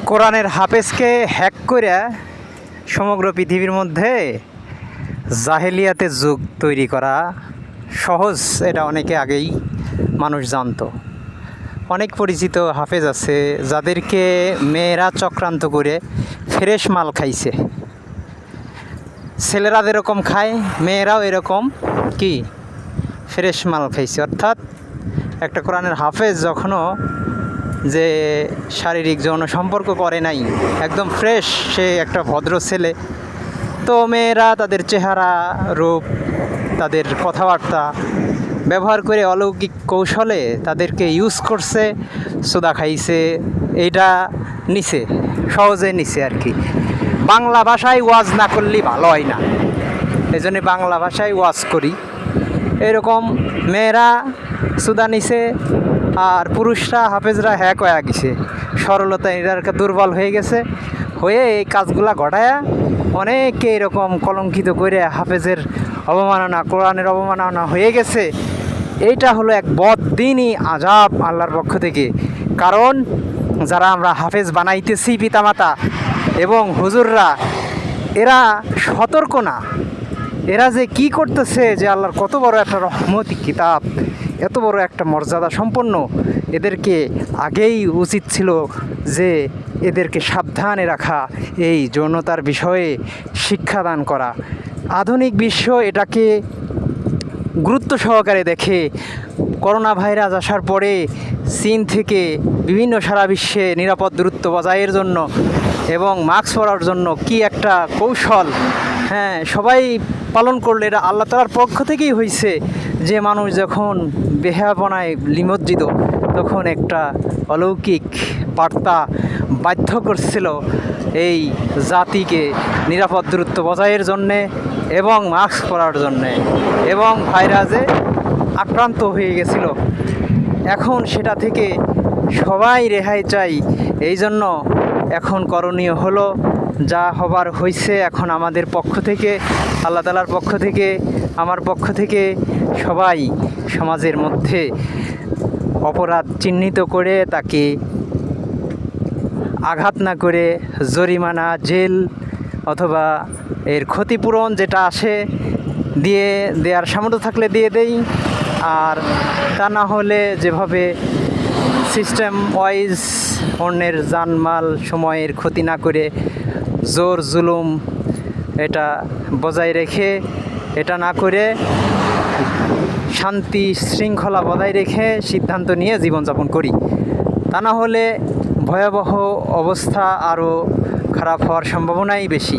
কোরআনের হাফেজকে হ্যাক করে সমগ্র পৃথিবীর মধ্যে জাহেলিয়াতের যুগ তৈরি করা সহজ, এটা অনেকে আগেই মানুষ জানতো। অনেক পরিচিত হাফেজ আছে যাদেরকে মেয়েরা চক্রান্ত করে ফ্রেশ মাল খাইছে। ছেলেরা যেরকম খায় মেয়েরাও এরকম কি ফ্রেশ মাল খাইছে। অর্থাৎ একটা কোরআনের হাফেজ যখনও যে শারীরিক যৌন সম্পর্ক করে নাই, একদম ফ্রেশ, সে একটা ভদ্র ছেলে, তো মেয়েরা তাদের চেহারা রূপ, তাদের কথাবার্তা ব্যবহার করে অলৌকিক কৌশলে তাদেরকে ইউজ করছে, সুদা খাইছে, এইটা নিছে, সহজে নিছে আর কি। বাংলা ভাষায় ওয়াজ না করলেই ভালো হয় না, এই জন্যে বাংলা ভাষায় ওয়াজ করি। এরকম মেয়েরা সুদা নিছে আর পুরুষরা হাফেজরা হ্যাক হয়ে গেছে, সরলতা এটার দুর্বল হয়ে গেছে, হয়ে এই কাজগুলা ঘটায়া অনেকে এরকম কলঙ্কিত করে হাফেজের অবমাননা, কোরআনের অবমাননা হয়ে গেছে। এইটা হলো এক বদ্দিনই আজাব আল্লাহর পক্ষ থেকে। কারণ যারা আমরা হাফেজ বানাইতেছি পিতামাতা এবং হুজুররা, এরা সতর্ক না, এরা যে কি করতেছে, যে আল্লাহর কত বড় একটা রহমতি কিতাব, এত বড় একটা মর্যাদা সম্পন্ন, এদেরকে আগেই উচিত ছিল যে এদেরকে সাবধানে রাখা, এই যৌনতার বিষয়ে শিক্ষাদান করা। আধুনিক বিশ্ব এটাকে গুরুত্ব সহকারে দেখে। করোনা ভাইরাস আসার পরে চীন থেকে বিভিন্ন সারা বিশ্বে নিরাপদ দূরত্ব বজায়ের জন্য এবং মাস্ক পরার জন্য কি একটা কৌশল, সবাই পালন করলে এটা আল্লাহ তাআলার পক্ষ থেকেই হয়েছে। যে মানুষ যখন বেহায়াপনায় নিমজ্জিত, তখন একটা অলৌকিক বার্তা বাধ্য করছিল এই জাতিকে নিরাপদ দূরত্ব বজায়ের জন্যে এবং মাস্ক পরার জন্যে, এবং ভাইরাসে আক্রান্ত হয়ে গেছিল। এখন সেটা থেকে সবাই রেহাই চাই। এই জন্য এখন করণীয় হলো, যা হবার হয়েছে, এখন আমাদের পক্ষ থেকে, আল্লাহ তাআলার পক্ষ থেকে, আমার পক্ষ থেকে সবাই সমাজের মধ্যে অপরাধ চিহ্নিত করে তাকে আঘাত না করে জরিমানা, জেল অথবা এর ক্ষতিপূরণ যেটা আসে দেওয়ার সামর্থ্য থাকলে দিয়ে দেই, আর তা না হলে যেভাবে সিস্টেম ওয়াইজ অন্যের জানমাল সময়ের ক্ষতি না করে জোর জুলুম এটা বজায় রেখে, এটা না করে শান্তি শৃঙ্খলা বজায় রেখে সিদ্ধান্ত নিয়ে জীবনযাপন করি। তা না হলে ভয়াবহ অবস্থা আরও খারাপ হওয়ার সম্ভাবনাই বেশি।